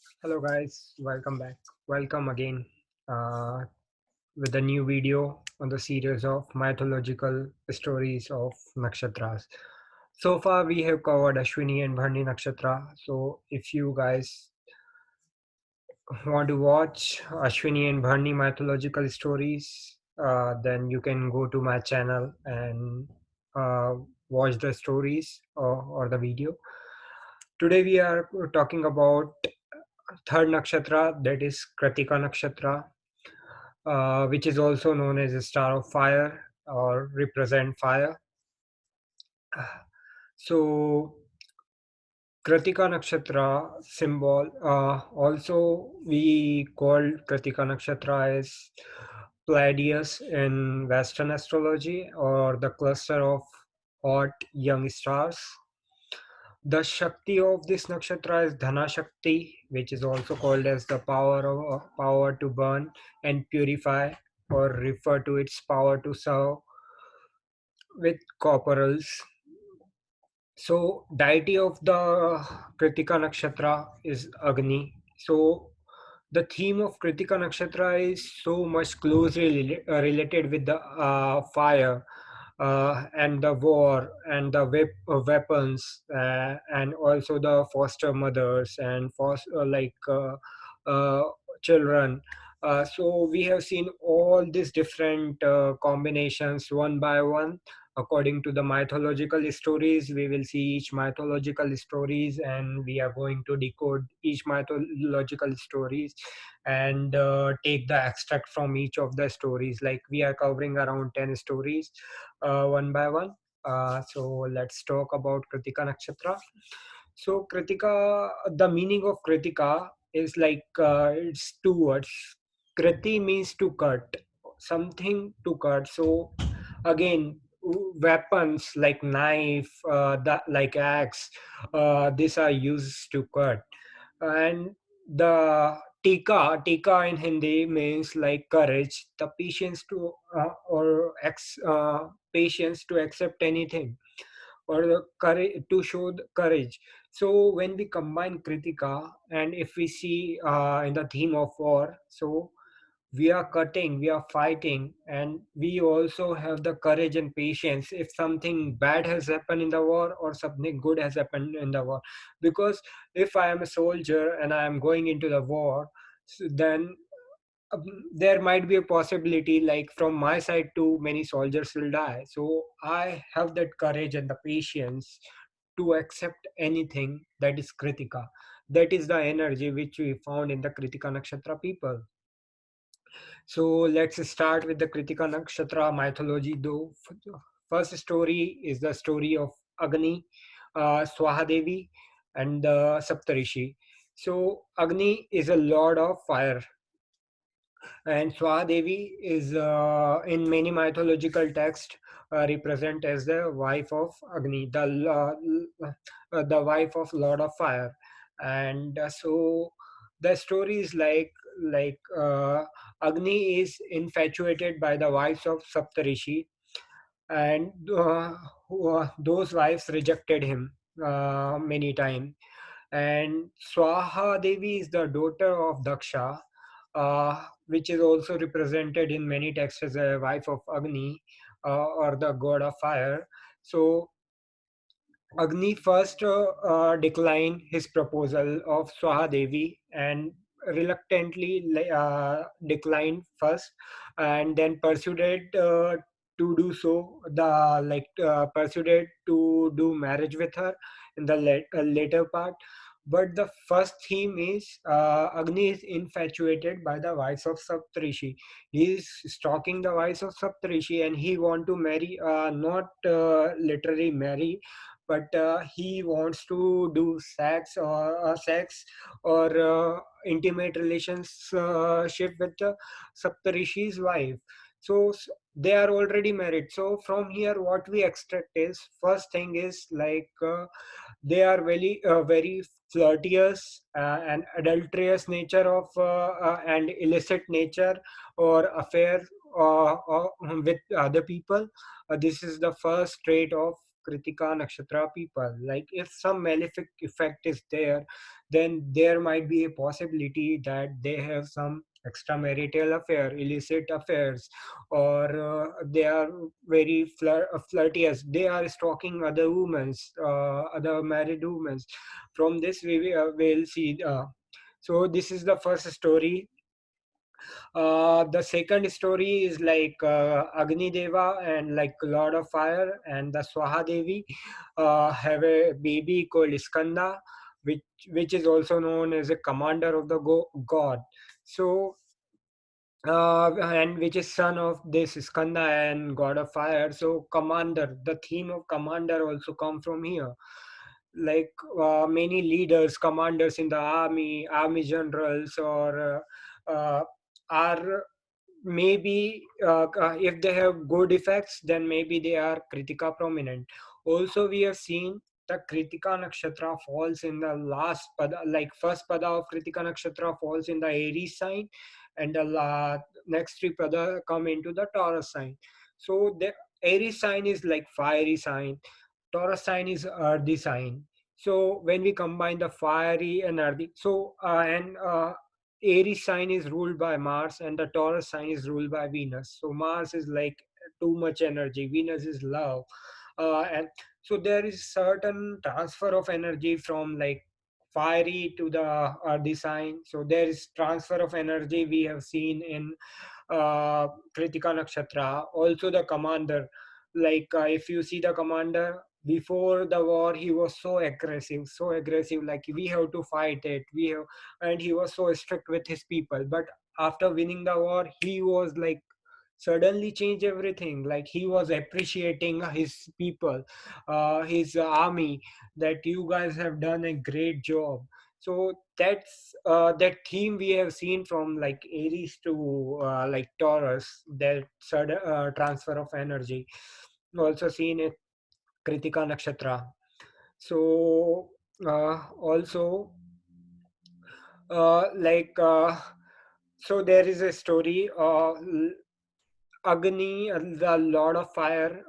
Hello guys, welcome back. Welcome again uh, with a new video on the series of mythological stories of nakshatras. So far we have covered Ashwini and Bharni nakshatra. So if you guys want to watch Ashwini and Bharni mythological stories, then you can go to my channel and uh, watch the stories or the video. Today we are talking about third nakshatra, that is Krittika Nakshtra, which is also known as a star of fire or represent fire. So Krittika Nakshatra symbol, also we call Krittika Nakshatra as Pleiades in Western astrology, or the cluster of hot young stars. The Shakti of this nakshatra is Dhana Shakti, which is also called as the power to burn and purify, or refer to its power to serve with corporals. So deity of the Kritika Nakshatra is Agni. So the theme of Kritika Nakshatra is so much closely related with the fire and the war and the weapons and also the foster mothers and uh, children. So we have seen all these different combinations one by one according to the mythological stories. We will see each mythological stories and we are going to decode each mythological stories and take the extract from each of the stories. Like we are covering around 10 stories one by one. So let's talk about Kritika Nakshatra. So Kritika, the meaning of Kritika is like it's two words. Kriti means to cut, something to cut. So again, weapons like knife, like axe, these are used to cut. And the tika in Hindi means like courage, the patience to patience to accept anything, or the courage to show the courage. So when we combine Kritika and if we see in the theme of war, so we are cutting, we are fighting, and we also have the courage and patience if something bad has happened in the war or something good has happened in the war. Because if I am a soldier and I am going into the war, then um, there might be a possibility like from my side too many soldiers will die. So I have that courage and the patience to accept anything. That is Kritika. That is the energy which we found in the Kritika Nakshatra people. So let's start with the Kritika Nakshatra mythology. Though first story is the story of Agni, Swahadevi, and the Saptarishi. So Agni is a lord of fire, and Swahadevi is in many mythological texts represent as the wife of Agni, the wife of Lord of Fire. And so the story is like Agni is infatuated by the wives of Saptarishi, and those wives rejected him many times. And Swaha Devi is the daughter of Daksha, which is also represented in many texts as a wife of Agni, or the god of fire. So Agni first declined his proposal of Swaha Devi and reluctantly declined first, and then persuaded to do so. Persuaded to do marriage with her in the later part. But the first theme is Agni is infatuated by the wives of Saptarishi. He is stalking the wives of Saptarishi and he want to marry, not literally marry, but he wants to do sex or intimate relationship with Saptarishi's wife. So they are already married. So from here, what we extract is first thing is like they are very flirtatious and adulterous nature of and illicit nature or affair with other people. This is the first trait of Kritika Nakshatra people. Like if some malefic effect is there, then there might be a possibility that they have some extramarital affair, illicit affairs, or they are very flirtatious. They are stalking other women, other married women. From this, will see. So this is the first story. The second story is like Agni Deva and like Lord of Fire and the Swaha Devi have a baby called Iskanda, which which is also known as a commander of the god. So and which is son of this Skanda and god of fire. So commander, the theme of commander also come from here. Like many leaders, commanders in the army generals, or are maybe if they have good effects, then maybe they are Kritika prominent. Also, we have seen the Kritika Nakshatra falls in the last pada, like first pada of Kritika Nakshatra falls in the Aries sign, and the next three pada come into the Taurus sign. So the Aries sign is like fiery sign, Taurus sign is earthy sign. So when we combine the fiery and earthy, so and Aries sign is ruled by Mars and the Taurus sign is ruled by Venus. So Mars is like too much energy, Venus is love, and so there is certain transfer of energy from like fiery to the earthy sign. So there is transfer of energy we have seen in Kritika Nakshatra. Also the commander, like if you see the commander before the war, he was so aggressive. Like we have to fight it. We have, and he was so strict with his people. But after winning the war, he was like suddenly changed everything. Like he was appreciating his people, his army, that you guys have done a great job. So that's that theme we have seen from like Aries to like Taurus, that sudden transfer of energy also seen in Kritika Nakshatra. So also like so there is a story, Agni, the Lord of Fire,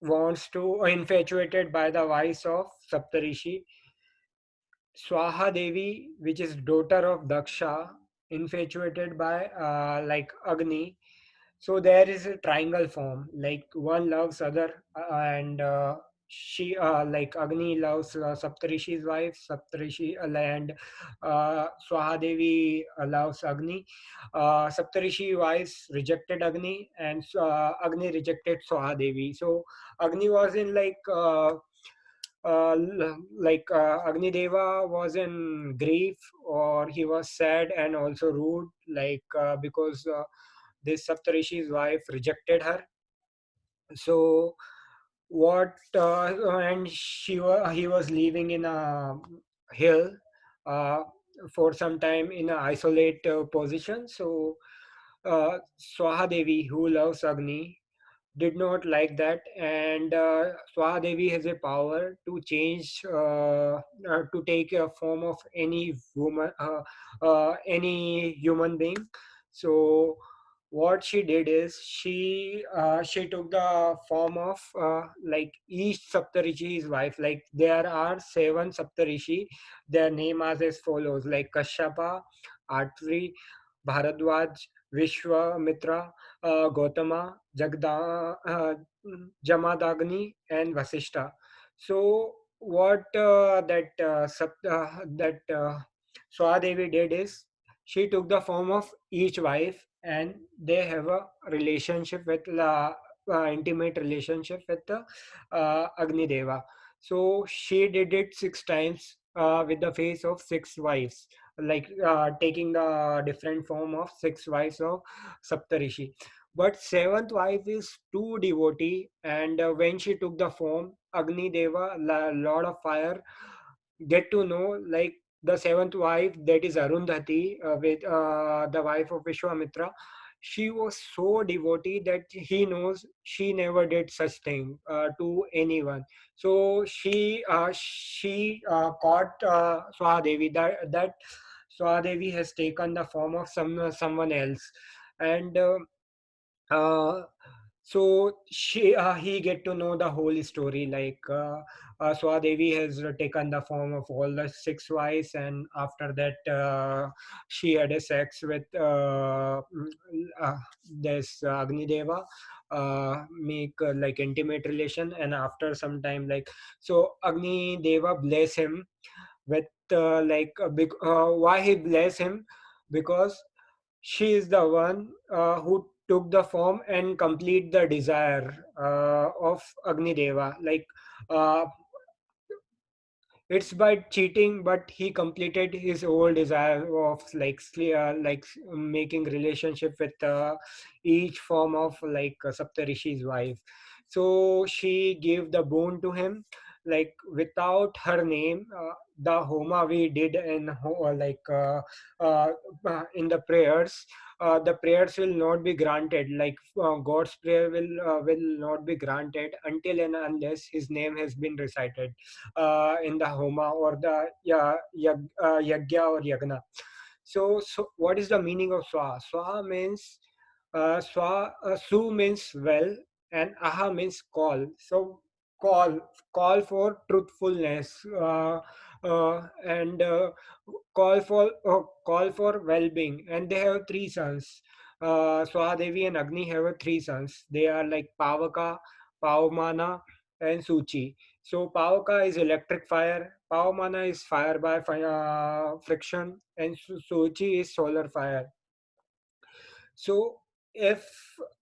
wants to infatuated by the wife of Saptarishi. Swaha Devi, which is daughter of Daksha, infatuated by like Agni. So there is a triangle form, like one loves other, and she like Agni loves Saptarishi's wife, Saptarishi and Swaha Devi loves Agni. Saptarishi wives rejected Agni, and Agni rejected Swaha Devi. So Agni was in like Agni Deva was in grief, or he was sad and also rude, like because this Saptarishi's wife rejected her. So what and he was living in a hill uh, for some time in an isolate position. So Swaha Devi, who loves Agni, did not like that, and Swaha Devi has a power to change, to take a form of any woman, any human being. So what she did is she took the form of like each Saptarishi's wife. Like there are seven Saptarishi. Their name are as follows: like Kashyapa, Atri, Bharadwaj, Vishwamitra, Gautama, Jamadagni, and Vasishta. So what that Swadevi did is she took the form of each wife, and they have a relationship with intimate relationship with the Agni Deva. So she did it 6 times with the face of six wives, like taking the different form of six wives of Saptarishi. But seventh wife is too devotee, and when she took the form, Agni Deva, Lord of Fire, get to know like the seventh wife, that is Arundhati, with the wife of Vishwamitra. She was so devotee that he knows she never did such thing to anyone. So she caught Swadevi, that Swadevi has taken the form of someone else, and uh, So he get to know the whole story, like Swadevi has taken the form of all the six wives, and after that she had a sex with this Agni Deva, make like intimate relation, and after some time, like, so Agni Deva bless him with like a big why he bless him, because she is the one who took the form and complete the desire of Agni Deva. Like uh, it's by cheating, but he completed his whole desire of like making relationship with each form of like Saptarishi's wife. So she gave the boon to him, like without her name. The homa we did uh, in the prayers, the prayers will not be granted. Like God's prayer will not be granted until and unless his name has been recited in the homa or the yagya or yagna. So what is the meaning of swaha? Swaha means su means well, and aha means call. So call call for truthfulness, and call for well-being. And they have three sons. Swadevi and Agni have three sons. They are like Pavaka, Pavamana, and Suchi. So Pavaka is electric fire, Pavamana is fire by friction, and Suchi is solar fire. So if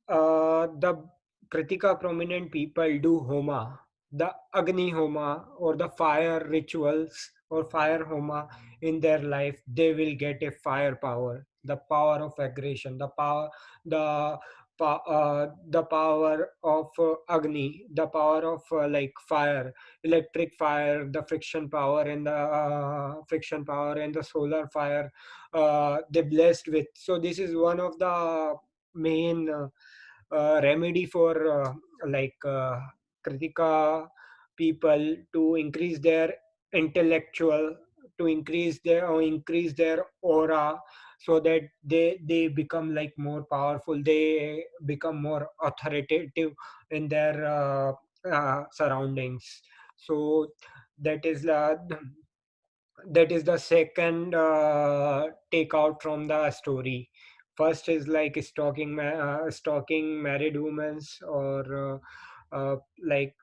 the Kritika prominent people do homa, the Agni homa or the fire rituals or fire homa in their life, they will get a fire power, the power of aggression, the the power of Agni, the power of like fire, electric fire, the friction power and the solar fire they blessed with. So this is one of the main remedy for like Kritika people to increase their intellectual, to increase their aura, so that they become like more powerful, they become more authoritative in their surroundings. So that is the second takeout from the story. First is like stalking married women, or like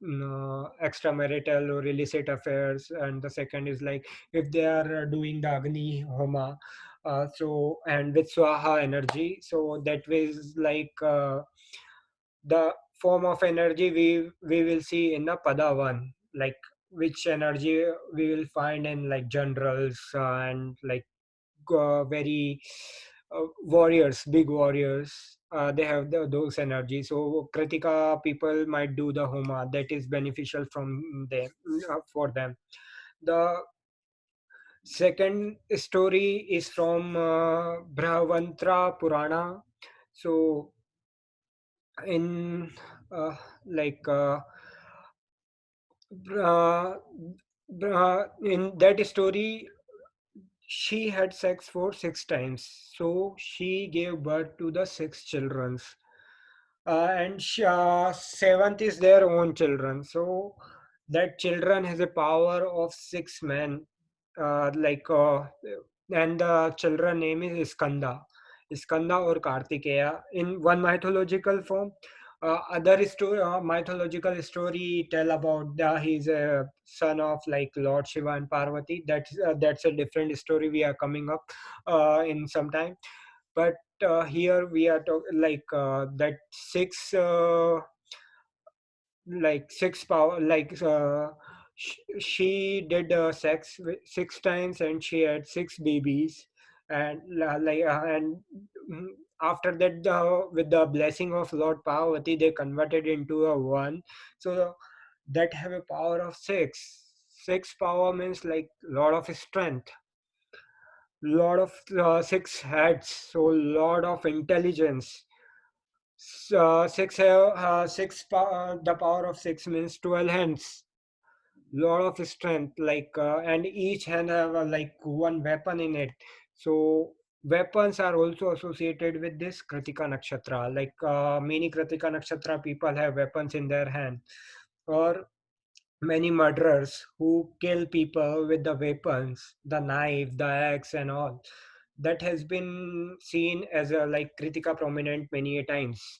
extramarital or illicit affairs. And the second is like if they are doing the Agni Homa, so and with Swaha energy, so that was like the form of energy we will see in the Pada 1, like which energy we will find in like generals and like very warriors, big warriors. They have those energies. So Kritika people might do the Homa, that is beneficial from them, for them. The second story is from Brahvantra Purana. So in uh, like uh, in that story, she had sex for 6 times. So she gave birth to the six children, and seventh is their own children. So that children has a power of six men, and the children name is Skanda or Kartikeya in one mythological form. Mythological story tell about he's a son of like Lord Shiva and Parvati. That's a different story we are coming up in some time. But here we are talking like that six power, like she did sex 6 times and she had six babies. And mm, after that, with the blessing of Lord Parvati, they converted into a one. So that have a power of six power means like lot of strength, lot of six heads, so lot of intelligence. The power of six means 12 hands, lot of strength, like and each hand have like one weapon in it. So weapons are also associated with this Kritika Nakshatra. Like many Kritika Nakshatra people have weapons in their hand, or many murderers who kill people with the weapons, the knife, the axe, and all. That has been seen as a like Kritika prominent many a times.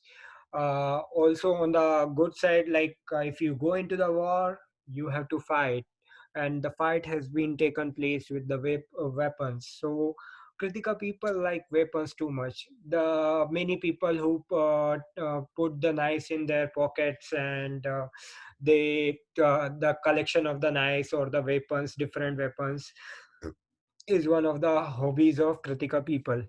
Also on the good side, like if you go into the war, you have to fight, and the fight has been taken place with the weapons. So Kritika people like weapons too much. The many people who put the knives in their pockets, and the collection of the knives or the weapons, different weapons, is one of the hobbies of Kritika people.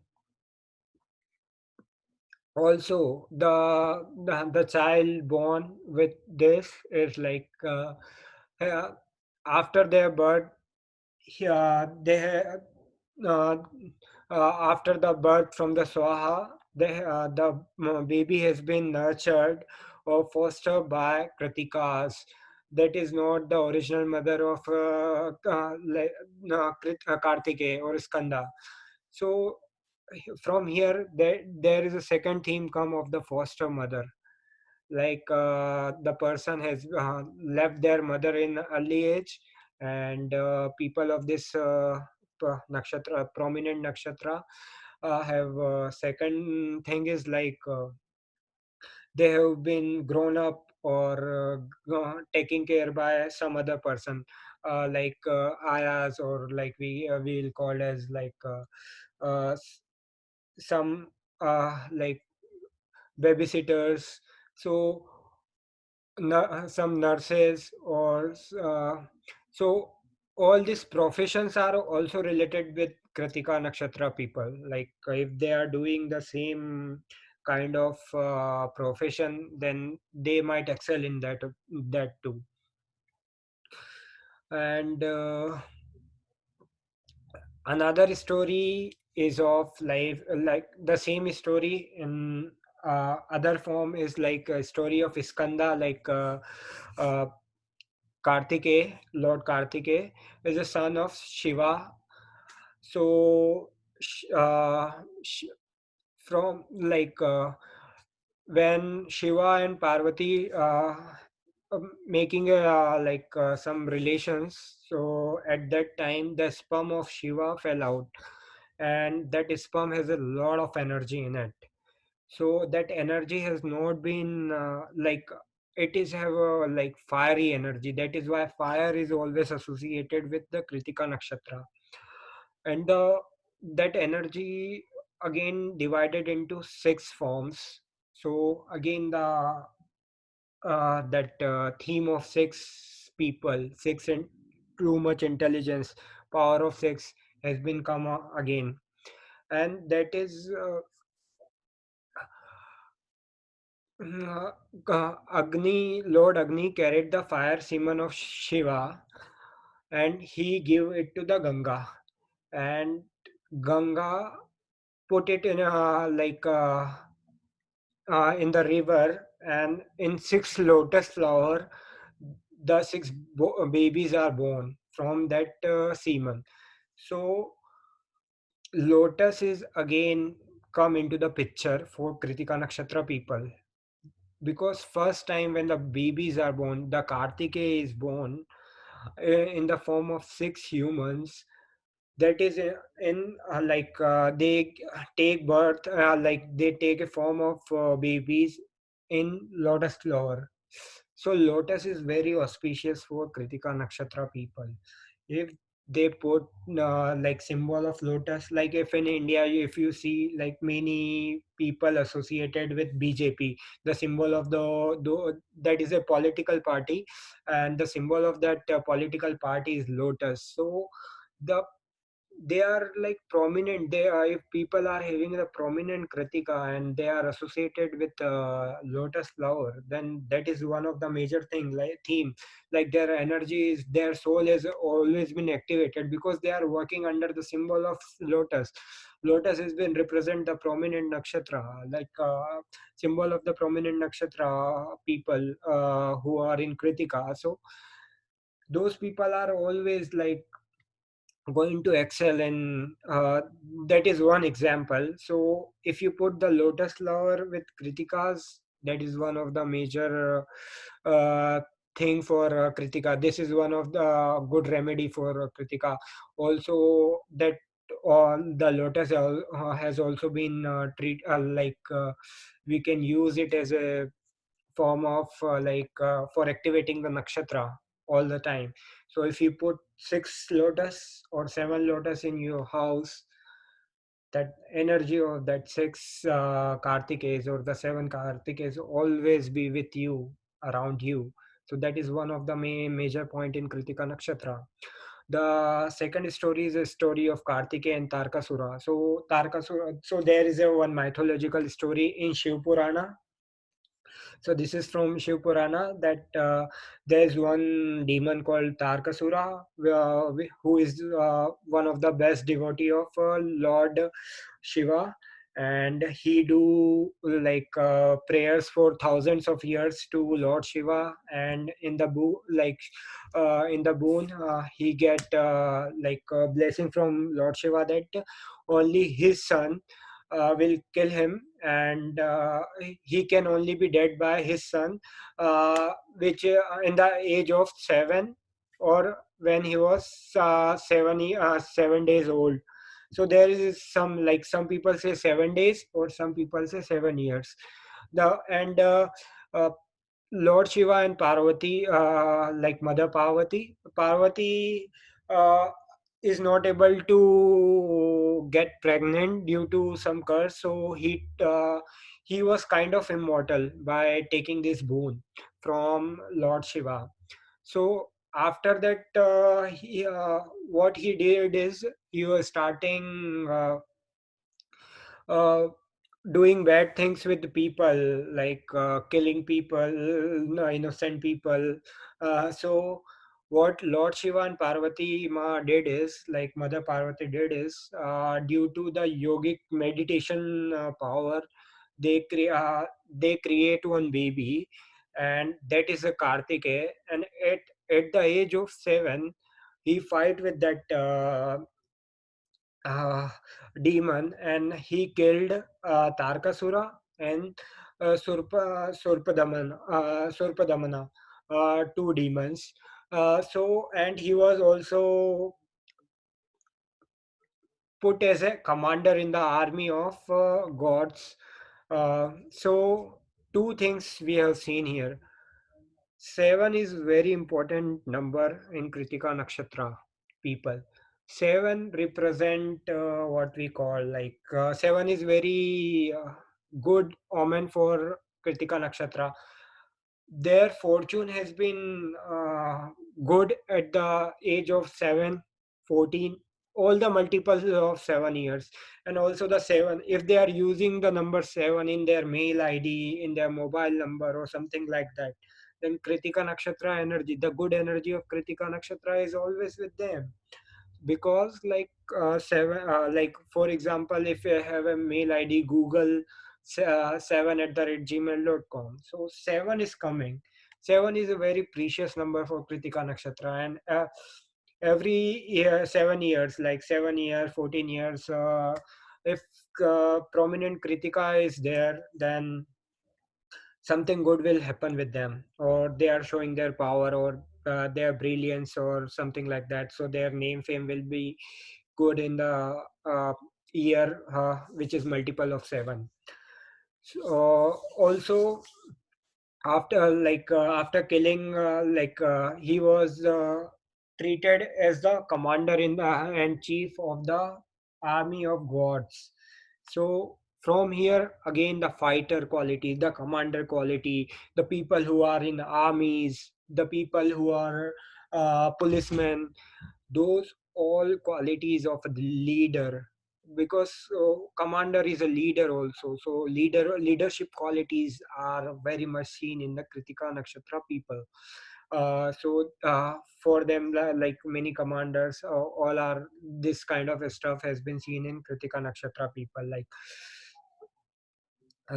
Also, the child born with this is like uh, after their birth, they uh, after the birth from the Swaha, the baby has been nurtured or fostered by Kritikas. That is not the original mother of Kartikeya or Skanda. So from here, there is a second theme come of the foster mother. Like the person has left their mother in early age, and people of this nakshatra, prominent nakshatra, have second thing is like they have been grown up or taken care by some other person, like ayas, or like we will call as like some like babysitters. So some nurses, or so all these professions are also related with Kritika Nakshatra people. Like if they are doing the same kind of profession, then they might excel in that too. And another story is of life, like the same story in other form is like a story of Iskanda, like uh, Kartikeya, Lord Kartikeya is a son of Shiva. So, from like when Shiva and Parvati making like some relations, so at that time the sperm of Shiva fell out, and that sperm has a lot of energy in it. So that energy has not been like it is have a like fiery energy. That is why fire is always associated with the Kritika Nakshatra. And that energy again divided into six forms. So again the that theme of six people, six and too much intelligence, power of six has been come again. And that is Lord Agni carried the fire semen of Shiva, and he gave it to the Ganga. And Ganga put it in a like in the river, and in six lotus flower, the six babies are born from that semen. So lotus is again come into the picture for Kritika Nakshatra people, because first time when the babies are born, the Kartikeya is born in the form of six humans. That is in like they take birth, like they take a form of babies in lotus flower. So lotus is very auspicious for Kritika Nakshatra people. If they put like symbol of lotus, like if in India, if you see like many people associated with BJP, the symbol of the that is a political party, and the symbol of that political party is lotus. So the they are like prominent. They are, if people are having a prominent kritika and they are associated with lotus flower, then that is one of the major thing, like theme, like their energy is, their soul has always been activated because they are working under the symbol of lotus. Lotus has been represent the prominent nakshatra, like symbol of the prominent nakshatra people who are in kritika. So those people are always like going to excel in that is one example. So if you put the lotus flower with kritikas, that is one of the major thing for kritika. This is one of the good remedy for kritika. Also that the lotus has also been we can use it as a form of for activating the nakshatra all the time. So if you put six lotus or seven lotus in your house, that energy of that six Kartikes or the seven Kartikes always be with you, around you. So that is one of the major point in Kritika Nakshatra. The second story is a story of Kartikeya and Tarkasura. So Tarkasura, so there is a one mythological story in Shiv Purana. So this is from Shiv Purana that there's one demon called Tarkasura, who is one of the best devotee of Lord Shiva, and he do prayers for thousands of years to Lord Shiva, and in the boon he get blessing from Lord Shiva that only his son will kill him, and he can only be dead by his son, which in the age of 7, or when he was 7 days old. So there is some, like some people say 7 days or some people say 7 years. The and uh, Lord Shiva and Parvati, like Mother Parvati, uh, is not able to get pregnant due to some curse. So he was kind of immortal by taking this boon from Lord Shiva. So after that, what he did is he was starting uh, doing bad things with the people, like killing people, innocent people. So what Lord Shiva and Parvati Ma did is, like Mother Parvati did is, due to the yogic meditation power, they create one baby, and that is a Kartikeya. And at the age of 7, he fight with that uh, demon, and he killed Tarkasura and Surpadamana, two demons. And he was also put as a commander in the army of gods. So, two things we have seen here. 7 is very important number in Kritika Nakshatra people. 7 represent what we call, 7 is very good omen for Kritika Nakshatra. Their fortune has been good at the age of 7, 14, all the multiples of 7 years. And also the 7, if they are using the number 7 in their mail ID, in their mobile number or something like that, then Kritika Nakshatra energy, the good energy of Kritika Nakshatra is always with them. Because like for example, if you have a mail ID Google 7 at the rate gmail.com, so 7 is coming. 7 is a very precious number for Kritika Nakshatra, and every year, 7 years, like 7 years, 14 years, if prominent Kritika is there, then something good will happen with them, or they are showing their power, or their brilliance or something like that. So their name fame will be good in the year which is multiple of 7. So also, after killing, he was treated as the commander in the and chief of the army of gods. So from here again, the fighter quality, the commander quality, the people who are in armies, the people who are policemen, those all qualities of the leader. Because commander is a leader also, so leadership qualities are very much seen in the Kritika Nakshatra people. For them, like many commanders, all are this kind of stuff has been seen in Kritika Nakshatra people, like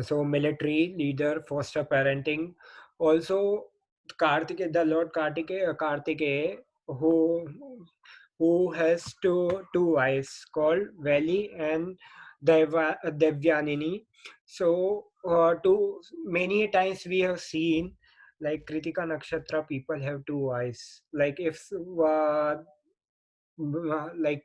so military leader, foster parenting. Also, Kartike, the Lord Kartike, who who has two wives called Vali and Devyanini. So, many times we have seen like Kritika Nakshatra people have two wives. Like like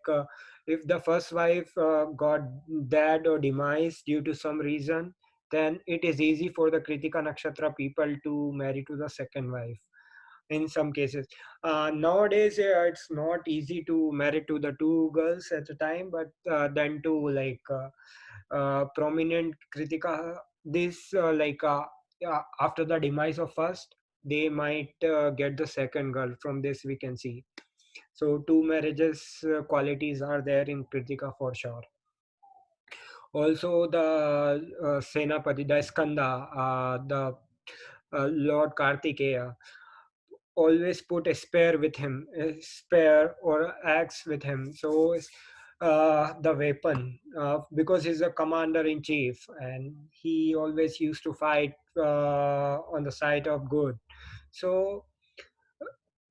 if the first wife got dead or demise due to some reason, then it is easy for the Kritika Nakshatra people to marry to the second wife in some cases. Nowadays, it's not easy to marry to the two girls at a time, but then to like prominent Kritika, this after the demise of first, they might get the second girl. From this, we can see. So two marriages qualities are there in Kritika for sure. Also, the Senapati, the Skanda, the Lord Kartikeya, always put a spare with him, a spare or axe with him. So the weapon, because he's a commander in chief, and he always used to fight on the side of good. So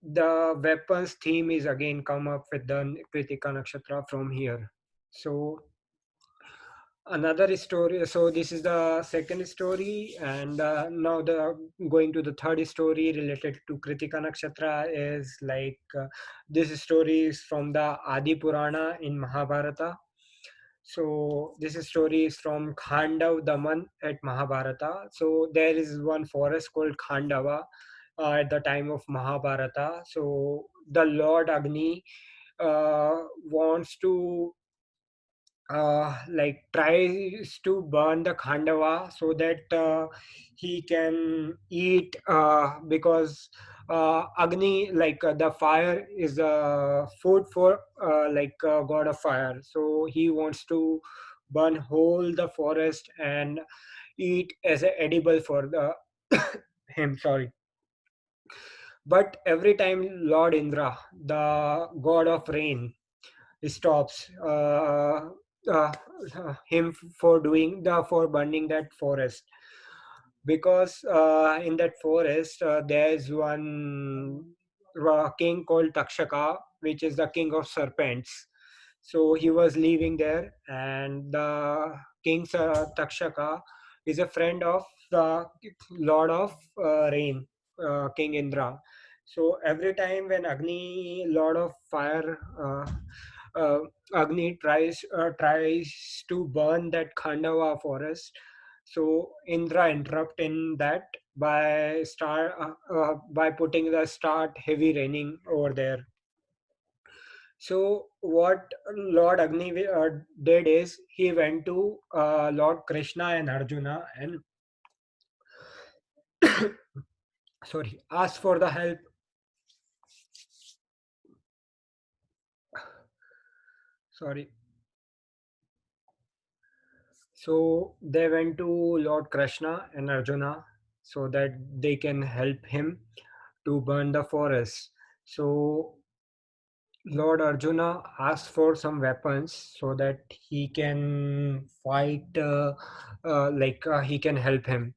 the weapons theme is again come up with the Kritika Nakshatra from here. So another story. So this is the second story, and now the going to the third story related to Kritika Nakshatra is like this story is from the Adi Purana in Mahabharata. So this story is from Khandav Daman at Mahabharata. So there is one forest called Khandava at the time of Mahabharata. So the Lord Agni wants to like tries to burn the Khandava so that he can eat because Agni like the fire is food for like god of fire, so he wants to burn whole the forest and eat as a edible for the him, sorry. But every time Lord Indra, the god of rain, stops uh, him for doing the for burning that forest, because in that forest there's one king called Takshaka, which is the king of serpents. So he was living there, and the king Takshaka is a friend of the lord of rain, King Indra. So every time when Agni, lord of fire, uh, Agni tries to burn that Khandava forest, so Indra interrupt in that by putting the start heavy raining over there. So what Lord Agni did is he went to Lord Krishna and Arjuna and sorry, asked for the help. Sorry. So they went to Lord Krishna and Arjuna so that they can help him to burn the forest. So Lord Arjuna asked for some weapons so that he can fight, he can help him.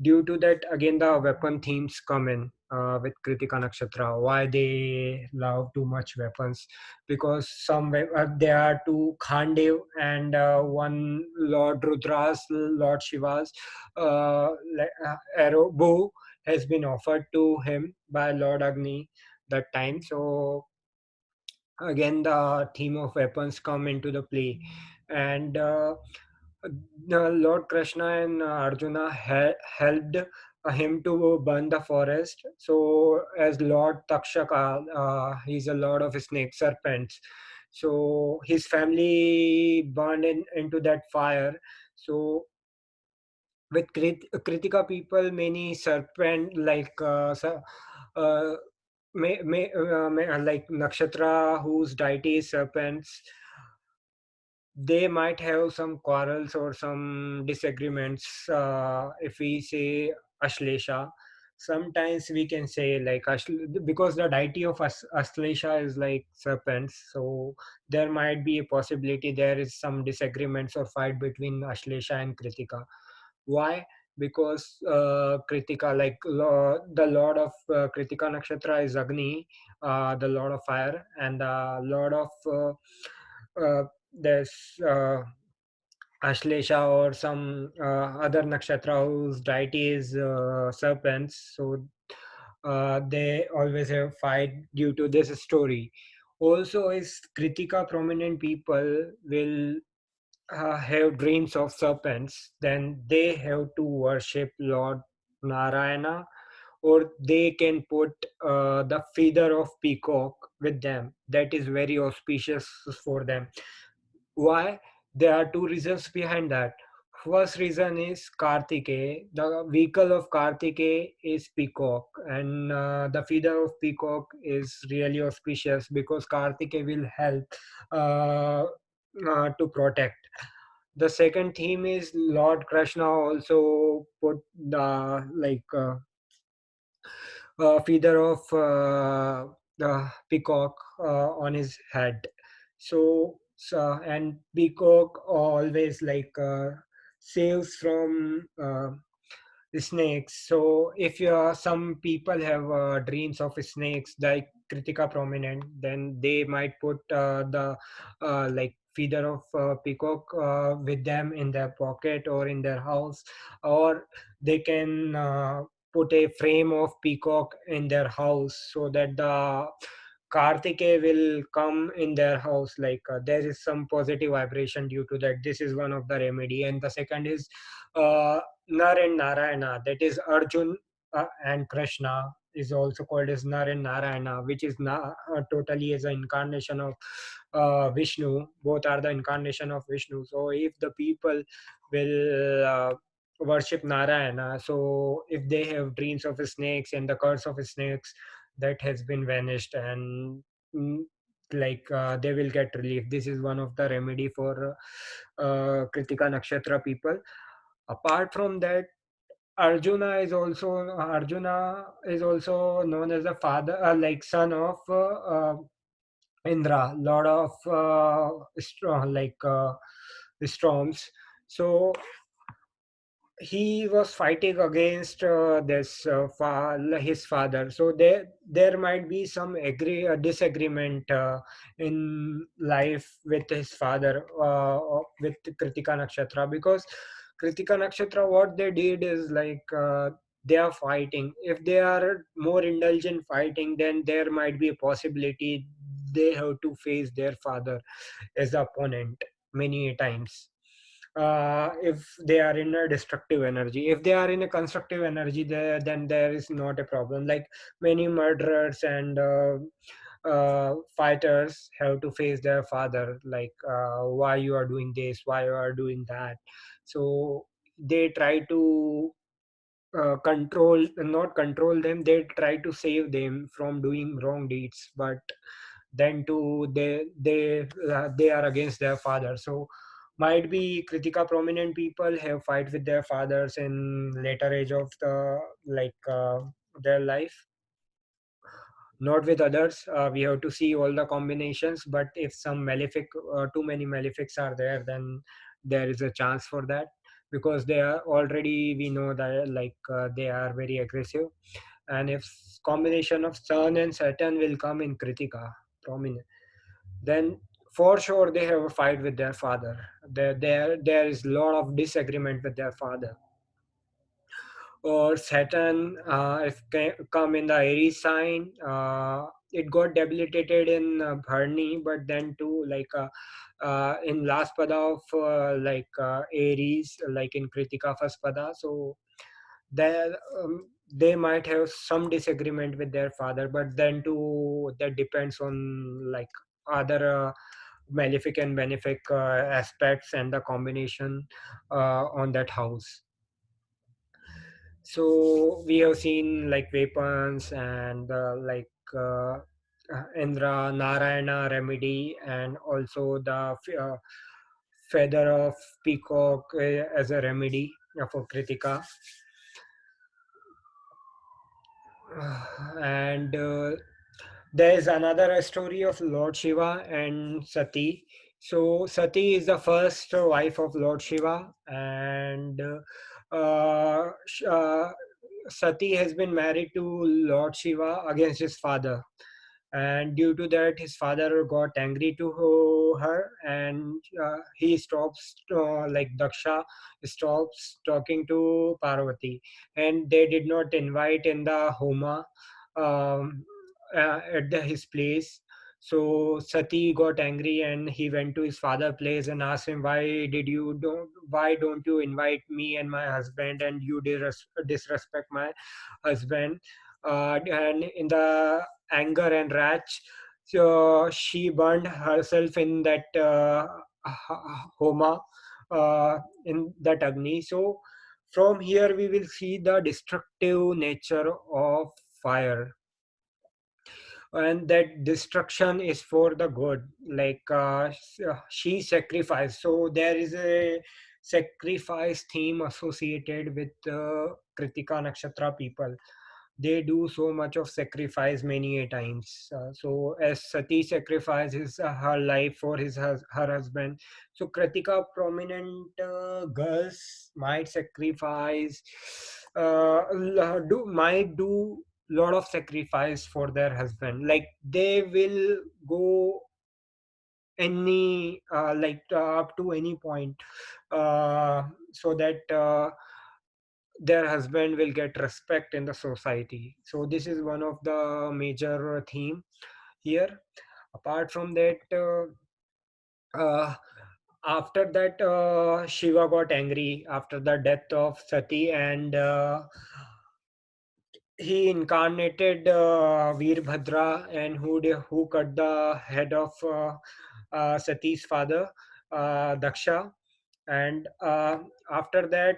Due to that, again, the weapon themes come in with Kritika Nakshatra. Why they love too much weapons? Because there are two Khandev and one Lord Rudra's, Lord Shiva's arrow bow has been offered to him by Lord Agni that time. So again the theme of weapons come into the play, and the Lord Krishna and Arjuna helped him to burn the forest. So as Lord Takshaka, he's a lord of snake serpents, so his family burned into that fire. So with Kritika people, many serpent uh, like Nakshatra, whose deity is serpents, they might have some quarrels or some disagreements. If we say Ashlesha, sometimes we can say like because the deity of Ashlesha is like serpents, so there might be a possibility there is some disagreements or fight between Ashlesha and Kritika. Why? because Kritika, like the lord of Kritika Nakshatra is Agni, the lord of fire, and the lord of this Ashlesha or some other nakshatra whose deity is serpents. So they always have fight due to this story. Also, is Kritika prominent people will have dreams of serpents, then they have to worship Lord Narayana, or they can put the feather of peacock with them. That is very auspicious for them. Why? There are two reasons behind that. First reason is Kartike. The vehicle of Kartike is peacock, and the feather of peacock is really auspicious because Kartike will help uh, to protect. The second theme is Lord Krishna also put the feather of the peacock on his head. So and peacock always saves from snakes. So if some people have dreams of snakes like Kritika prominent, then they might put the feather of peacock with them in their pocket or in their house, or they can put a frame of peacock in their house so that the Kartike will come in their house. There is some positive vibration due to that. This is one of the remedy, and the second is uh, Nar and Narayana. That is Arjun and Krishna is also called as Nar and Narayana, which is totally as an incarnation of Vishnu. Both are the incarnation of Vishnu. So if the people will worship Narayana, so if they have dreams of snakes and the curse of snakes, that has been vanished, and mm, they will get relief. This is one of the remedy for Kritika Nakshatra people. Apart from that, Arjuna is also known as the father, son of Indra, lord of storms. So he was fighting against his father. So there might be some disagreement in life with his father, with Kritika Nakshatra, because Kritika Nakshatra, what they did is they are fighting. If they are more indulgent fighting, then there might be a possibility they have to face their father as the opponent many times. If they are in a destructive energy, if they are in a constructive energy, then there is not a problem. Like many murderers and fighters have to face their father, why you are doing this, why you are doing that. So they try to control, not control them, they try to save them from doing wrong deeds, but then too they are against their father. So might be Kritika prominent people have fight with their fathers in later age of their life, not with others. We have to see all the combinations, but if some malefic, too many malefics are there, then there is a chance for that, because they are already, we know that they are very aggressive. And if combination of Sun and Saturn will come in Kritika prominent, then for sure they have a fight with their father. There is a lot of disagreement with their father. Or Saturn, if come in the Aries sign, it got debilitated in Bharni, but then too in last pada of Aries, like in Kritika first pada. So there they might have some disagreement with their father, but then too that depends on other malefic and benefic aspects and the combination on that house. So we have seen like weapons and Indra, Narayana remedy, and also the feather of peacock as a remedy for Kritika. And there is another story of Lord Shiva and Sati. So Sati is the first wife of Lord Shiva, and sh- Sati has been married to Lord Shiva against his father, and due to that, his father got angry to her, and he stops, like Daksha stops talking to Parvati, and they did not invite in the Homa, um, his place. So Sati got angry and he went to his father place and asked him, why don't you invite me and my husband, and you disrespect my husband? And in the anger and wrath, so she burned herself in that homa, in that agni. So from here we will see the destructive nature of fire, and that destruction is for the good. Like she sacrificed, so there is a sacrifice theme associated with Kritika Nakshatra people. They do so much of sacrifice many a times. So as Sati sacrifices her life for her husband, so Kritika prominent girls might sacrifice, might do lot of sacrifice for their husband. Like they will go any up to any point, so that their husband will get respect in the society. So this is one of the major theme here. Apart from that, uh, after that, Shiva got angry after the death of Sati, and he incarnated Veerbhadra, and who cut the head of Sati's father, Daksha. And after that,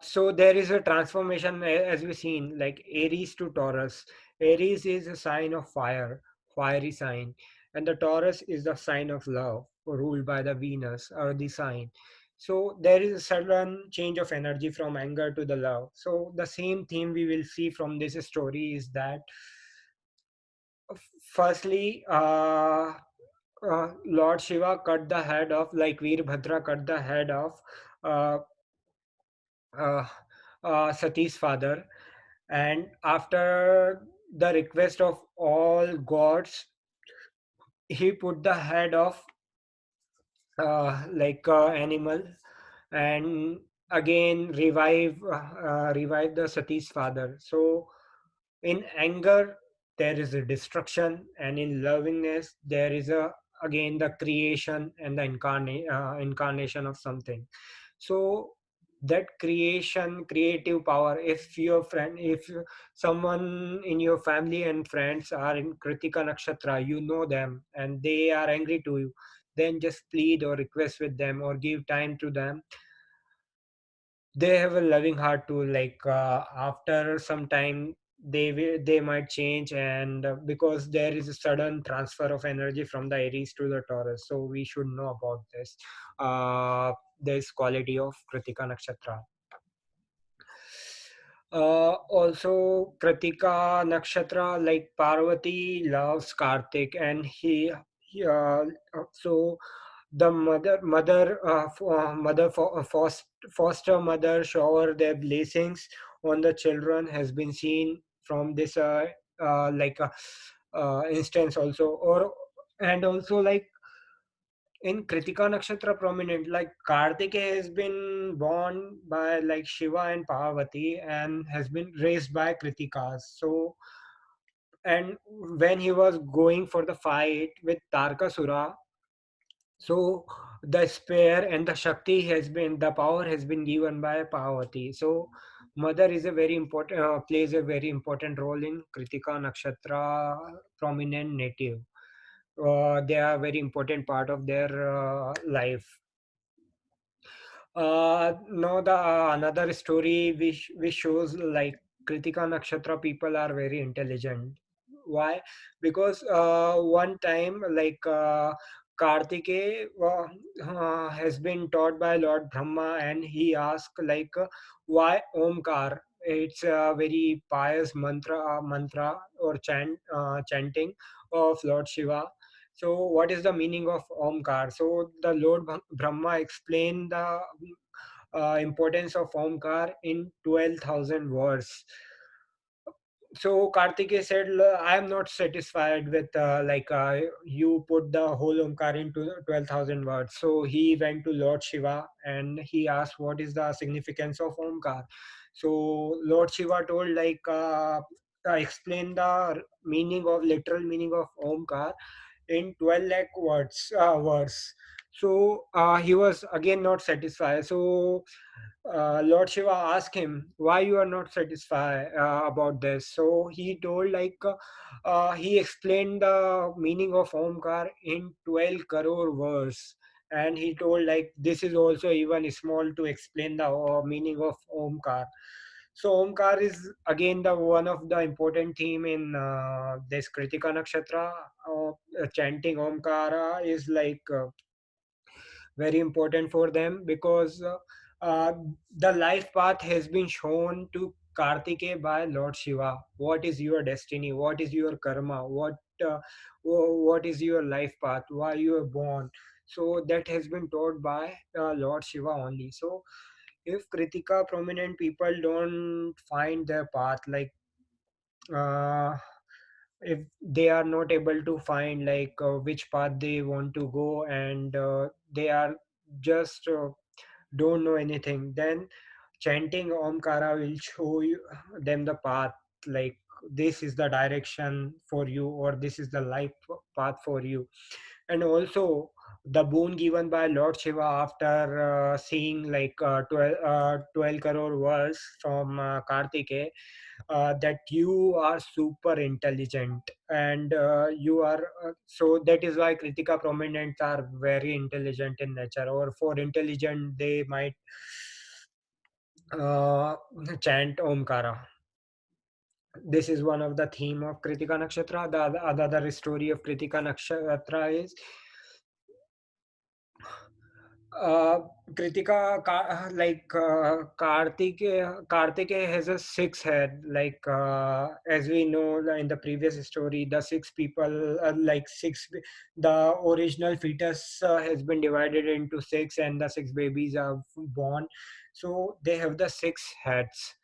so there is a transformation, as we seen, like Aries to Taurus. Aries is a sign of fire, fiery sign, and the Taurus is the sign of love, ruled by the Venus or the sign. So there is a sudden change of energy from anger to the love. So the same theme we will see from this story is that, firstly, Lord Shiva cut the head off, like Veerbhadra cut the head off uh, uh, Sati's father, and after the request of all gods, he put the head of animal, and again revive the Sati's father. So in anger there is a destruction, and in lovingness there is a again the creation and the incarnation of something. So that creative power, if someone in your family and friends are in Kritika Nakshatra, you know them and they are angry to you, then just plead or request with them or give time to them. They have a loving heart too. Like after some time they might change, and because there is a sudden transfer of energy from the Aries to the Taurus, so we should know about this quality of Kritika Nakshatra. Also, Kritika Nakshatra, like Parvati loves Kartik, and so the foster mother shower their blessings on the children has been seen from this instance also. Or and also, like in Kritika Nakshatra prominent, like Kartikeya has been born by like Shiva and Parvati and has been raised by Kritikas. So, and when he was going for the fight with Tarkasura, so the spear and the Shakti the power has been given by Parvati. So mother is a very important, plays a very important role in Kritika Nakshatra prominent native. They are very important part of their life. No, the another story which shows like Kritika Nakshatra people are very intelligent. Why? Because one time, like Kartike has been taught by Lord Brahma, and he asked like, why Omkar? It's a very pious mantra or chanting of Lord Shiva. So, what is the meaning of Omkar? So, the Lord Brahma explained importance of Omkar in 12,000 words. So Kartikeya said, I am not satisfied with you put the whole Omkar into 12,000 words. So he went to Lord Shiva and he asked, what is the significance of Omkar? So Lord Shiva told, explain the meaning of literal meaning of Omkar in 12 lakh words. So he was again not satisfied. So Lord Shiva asked him, why you are not satisfied about this? So he told, he explained the meaning of Omkar in 12 crore verse. And he told, like, this is also even small to explain the meaning of Omkar. So Omkar is again the one of the important theme in this Krittika Nakshatra. Chanting Omkara is very important for them because uh, the life path has been shown to Kartike by Lord Shiva. What is your destiny? What is your karma? Uh, what is your life path? Why you are born? So that has been taught by Lord Shiva only. So if Kritika prominent people don't find their path, uh, if they are not able to find which path they want to go, and they are just don't know anything, then chanting Omkara will show them the path, like this is the direction for you, or this is the life path for you. And also the boon given by Lord Shiva after seeing 12 crore words from Kartike, that you are super intelligent, and you are so that is why Kritika prominents are very intelligent in nature, or for intelligent they might uh, chant Omkara. This is one of the theme of Kritika Nakshatra. The other story of Kritika Nakshatra is uh, Kartike has a six head. As we know in the previous story, the six people, the original fetus has been divided into six, and the six babies are born. So they have the six heads.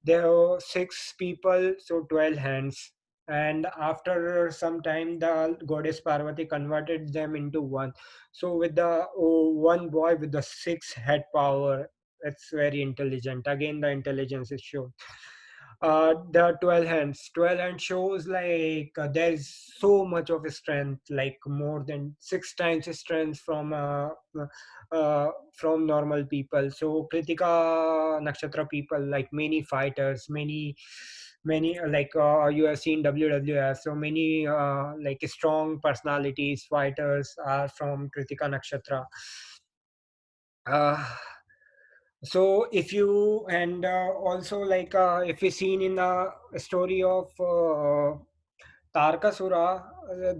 There are six people, so 12 hands. And after some time, the goddess Parvati converted them into one. So with the one boy with the six head power, it's very intelligent. Again, the intelligence is shown. The 12 hands. 12 hands shows there is so much of strength, like more than six times strength from normal people. So Kritika Nakshatra people, like many fighters, many you have seen WWF. So many strong personalities, fighters are from Kritika Nakshatra. Uh, so if you and also if you seen in the story of Tarkasura,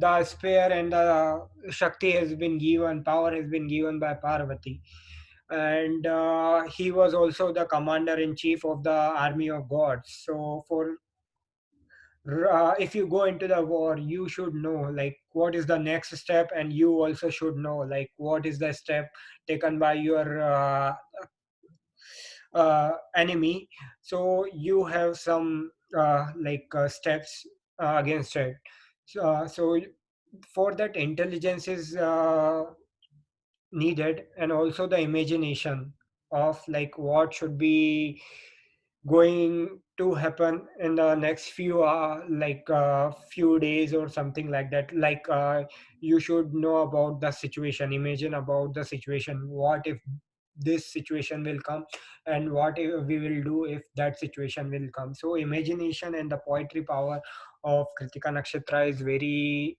the spear and the Shakti has been given, power has been given by Parvati. And he was also the commander in chief of the army of gods. So for if you go into the war, you should know like what is the next step, and you also should know like what is the step taken by your enemy. So you have some steps against it. So for that, intelligence is needed, and also the imagination of like what should be going to happen in the next few days or something like that. You should know about the situation, imagine about the situation, what if this situation will come, and what if we will do if that situation will come. So imagination and the poetry power of Kritika Nakshatra is very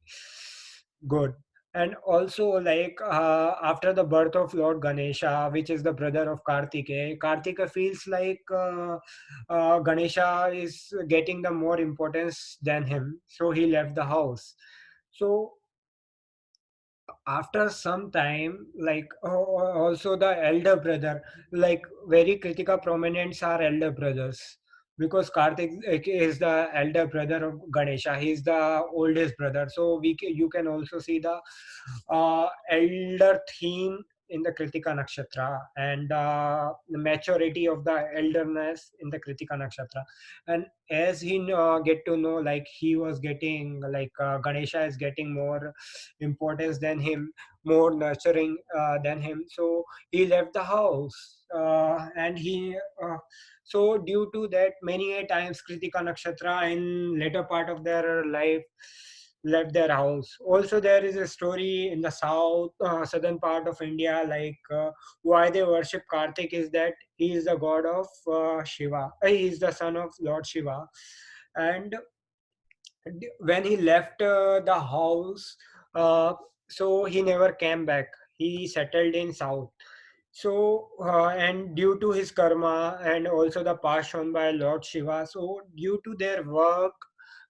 good. And also after the birth of Lord Ganesha, which is the brother of Kartika feels Ganesha is getting the more importance than him, so he left the house. So after some time, also the elder brother, like very Kritika prominents are elder brothers, because Kartik is the elder brother of Ganesha. He is the oldest brother. So you can also see the elder theme in the Krittika Nakshatra, and the maturity of the elderness in the Krittika Nakshatra. And as he get to know, like he was getting like Ganesha is getting more importance than him, more nurturing than him. So he left the house, and he so due to that, many a times Kritika Nakshatra in later part of their life left their house. Also, there is a story in the southern part of India, like why they worship Kartik is that he is the god of Shiva. He is the son of Lord Shiva, and when he left the house, uh, so he never came back. He settled in south. So and due to his karma and also the path shown by Lord Shiva, so due to their work,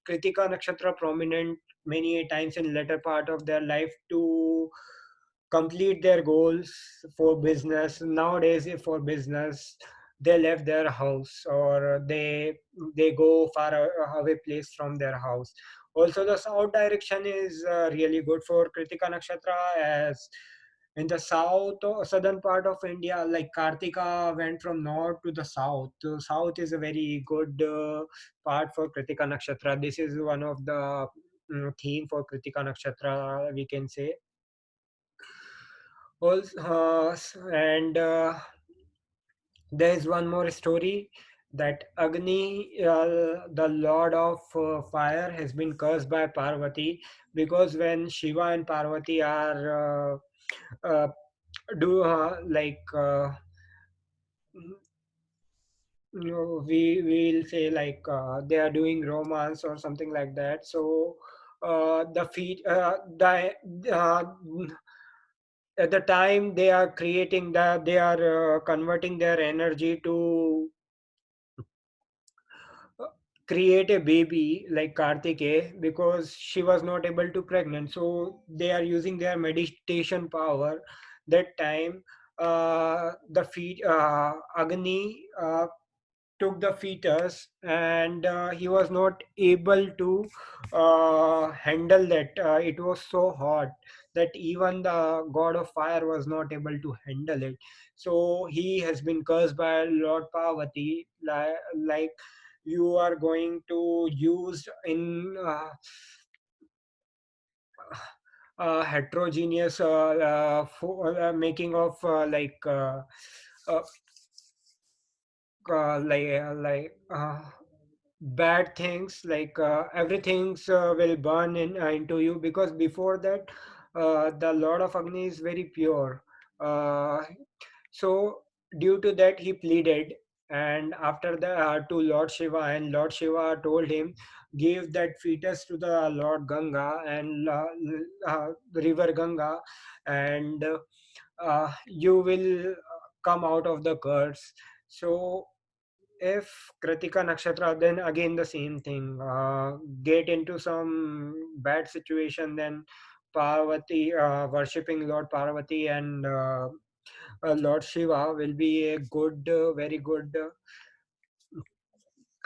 Kritika Nakshatra prominent many a times in later part of their life to complete their goals for business. Nowadays, if for business, they left their house, or they go far away place from their house. Also, the south direction is really good for Kritika Nakshatra, as in the south or southern part of India, like Kartika went from north to the south. So south is a very good part for Kritika Nakshatra. This is one of the theme for Kritika Nakshatra, we can say. Also, and there is one more story that Agni, the lord of fire, has been cursed by Parvati, because when Shiva and Parvati are do like we will say like they are doing romance or something like that. So the feet uh, at the time they are creating the they are converting their energy to uh, create a baby like Kartike, because she was not able to pregnant. So they are using their meditation power. That time, the feet Agni took the fetus, and he was not able to handle that. It was so hot that even the god of fire was not able to handle it. So he has been cursed by Lord Parvati, like you are going to use in heterogeneous making of uh, bad things, like everything's will burn into you, because before that the Lord of Agni is very pure. uh, so due to that he pleaded, and after the to Lord Shiva, and Lord Shiva told him, give that fetus to the Lord Ganga, and river Ganga, and you will come out of the curse. So if Kritika Nakshatra, then again the same thing, get into some bad situation, then Parvati, worshipping Lord Parvati and Lord Shiva will be a good, very good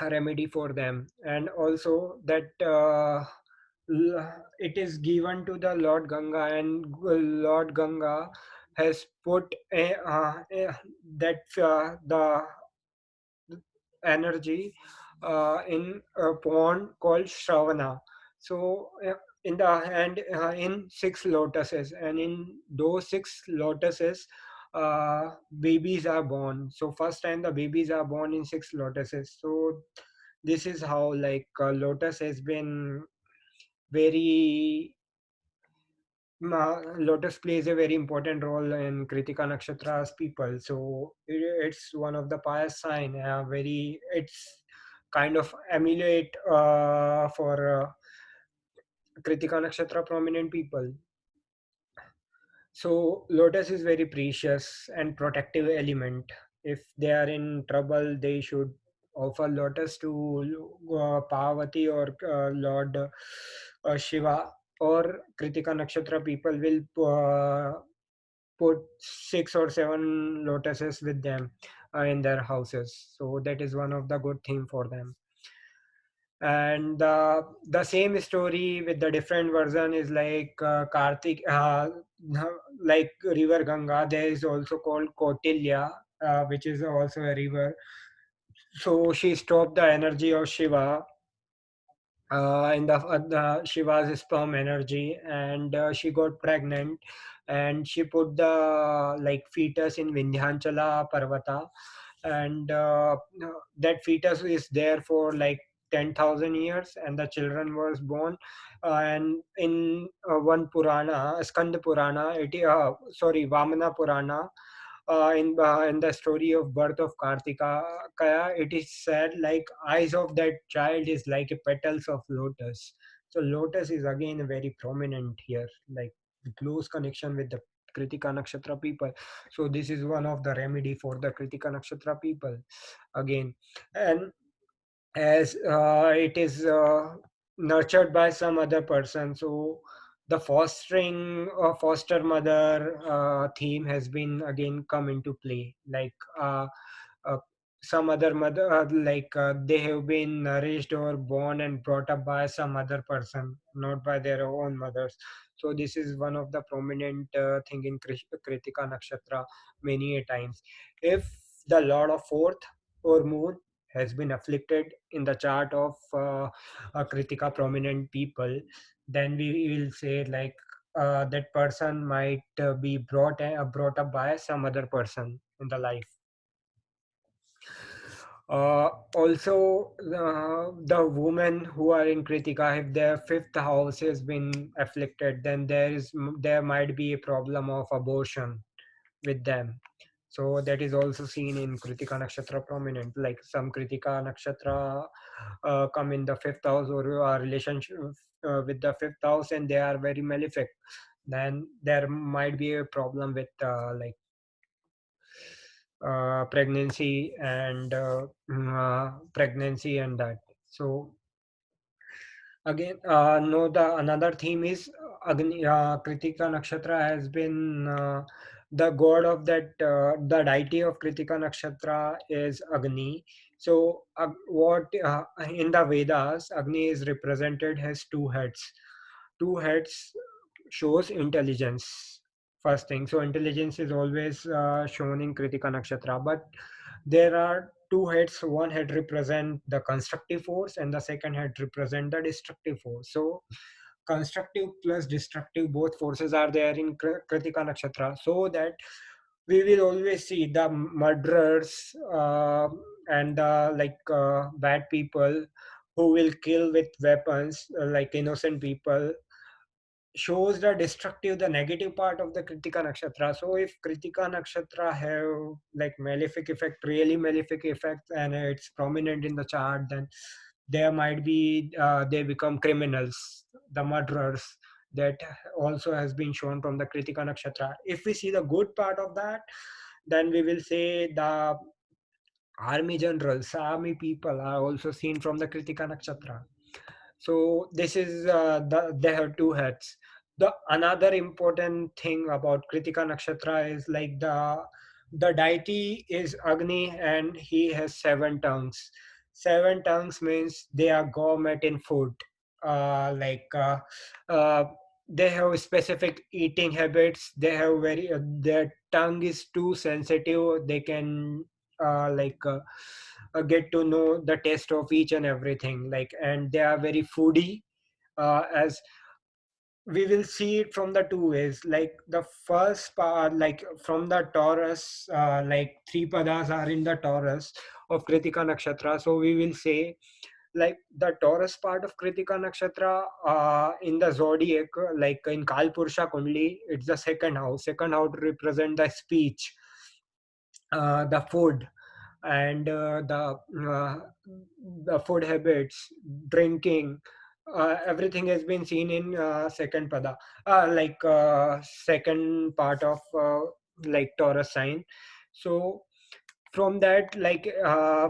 remedy for them. And also that it is given to the Lord Ganga, and Lord Ganga has put that the energy in a pond called Shravana. So in the hand in six lotuses, and in those six lotuses, babies are born. So first time the babies are born in six lotuses. So this is how like lotus has been very Lotus plays a very important role in Kritika Nakshatra's people. So it's one of the pious sign. Very, it's kind of emulate for Kritika Nakshatra prominent people. So lotus is very precious and protective element. If they are in trouble, they should offer lotus to Parvati or Lord Shiva, or Kritika Nakshatra people will put six or seven lotuses with them in their houses. So that is one of the good thing for them. And the same story with the different version is like Kartik, like river Ganga. There is also called Kautilya, which is also a river. So she stopped the energy of Shiva in the Shiva's sperm energy, and she got pregnant, and she put the like fetus in Vindhyanchala Parvata, and that fetus is there for like 10,000 years, and the children was born. And in one Purana, Skanda Purana, sorry, Vamana Purana, in the story of birth of Kartika, it is said like eyes of that child is like a petals of lotus. So lotus is again very prominent here, like the close connection with the Kritika Nakshatra people. So this is one of the remedy for the Kritika Nakshatra people again. And as it is nurtured by some other person, so the fostering or foster mother theme has been again come into play, like uh, some other mother, they have been nourished or born and brought up by some other person, not by their own mothers. So this is one of the prominent thing in Kritika Nakshatra many a times. If the lord of fourth or moon has been afflicted in the chart of Kritika prominent people, then we will say like that person might be brought up by some other person in the life. Also, the women who are in Kritika, if their fifth house has been afflicted, then there might be a problem of abortion with them. So that is also seen in Kritika Nakshatra prominent. Like some Kritika Nakshatra come in the fifth house or relationship with the fifth house, and they are very malefic. Then there might be a problem with pregnancy and that. So again, no, the another theme is Agni. Kritika Nakshatra has been the god of that. The deity of Kritika Nakshatra is Agni. So, what in the Vedas, Agni is represented as two heads. Two heads shows intelligence. First thing, so intelligence is always shown in Kritika Nakshatra, but there are two heads. One head represent the constructive force, and the second head represent the destructive force. So constructive plus destructive, both forces are there in Kritika Nakshatra, so that we will always see the murderers and bad people who will kill with weapons like innocent people, shows the destructive, the negative part of the Kritika Nakshatra. So if Kritika Nakshatra have like malefic effect, really malefic effect, and it's prominent in the chart, then there might be they become criminals, the murderers. That also has been shown from the Kritika Nakshatra. If we see the good part of that, then we will say the army generals, army people are also seen from the Kritika Nakshatra. So this is they have two heads. The another important thing about Kritika Nakshatra is like the deity is Agni, and he has seven tongues. Seven tongues means they are gourmet in food. Uh, like uh, uh, they have specific eating habits. They have very their tongue is too sensitive. They can uh, like uh, get to know the taste of each and everything, like, and they are very foodie. As we will see it from the two ways, like the first part, like from the Taurus, like three padas are in the Taurus of Kritika Nakshatra. So we will say like the Taurus part of Kritika Nakshatra in the zodiac, like in Kalpurusha Kundli, it's the second house. Second house represent the speech, the food, and the food habits, drinking, everything has been seen in second pada, second part of like Taurus sign. So from that,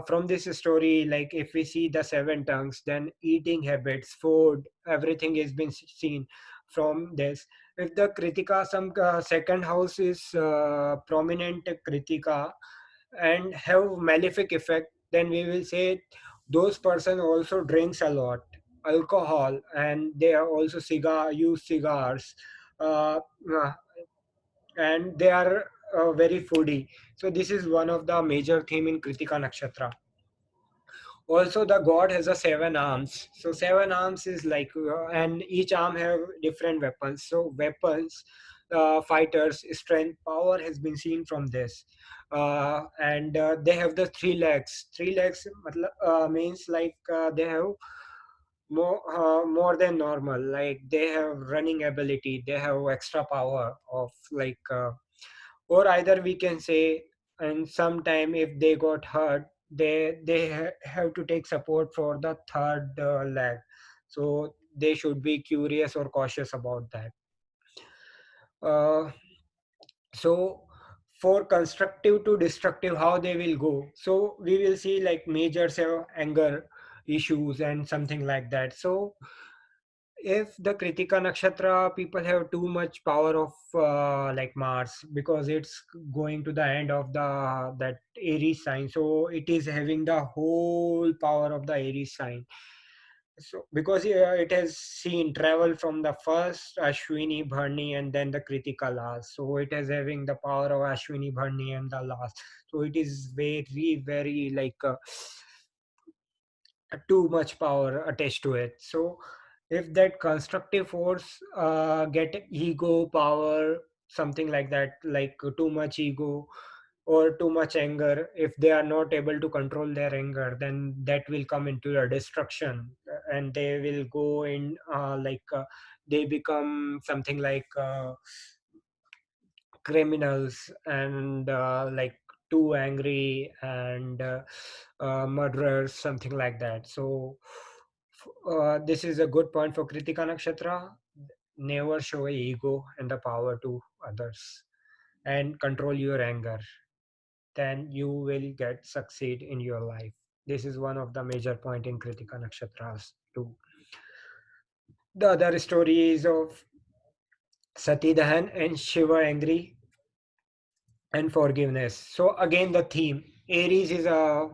from this story, like if we see the seven tongues, then eating habits, food, everything has been seen from this. If the Kritika, some second house is prominent Kritika and have malefic effect, then we will say those person also drinks a lot alcohol, and they are also use cigars, uh, uh, and they are very foodie. So this is one of the major theme in Kritika Nakshatra. Also, the god has a seven arms. So seven arms is like, and each arm have different weapons. So weapons, fighters, strength, power has been seen from this. And they have the three legs. Three legs means like they have more than normal. Like they have running ability. They have extra power of like. Or either we can say, and sometime if they got hurt, have to take support for the third leg. So they should be curious or cautious about that. uh, so for constructive to destructive, how they will go, so we will see like major anger issues and something like that. So if the Kritika Nakshatra people have too much power of like Mars, because it's going to the end of the that Aries sign, so it is having the whole power of the Aries sign. So because it has seen travel from the first Ashwini, Bharni, and then the Kritika last, so it is having the power of Ashwini, Bharni, and the last. So it is very very like. Too much power attached to it. So if that constructive force get ego, power, something like that, like too much ego or too much anger, if they are not able to control their anger, then that will come into a destruction, and they will go in they become something like criminals, and like too angry, and murderers, something like that. So this is a good point for Kritika Nakshatra. Never show a ego and the power to others, and control your anger. Then you will get succeed in your life. This is one of the major point in Kritika Nakshatras too. The other story is of Sati Dahan and Shiva angry and forgiveness. So again, the theme Aries is a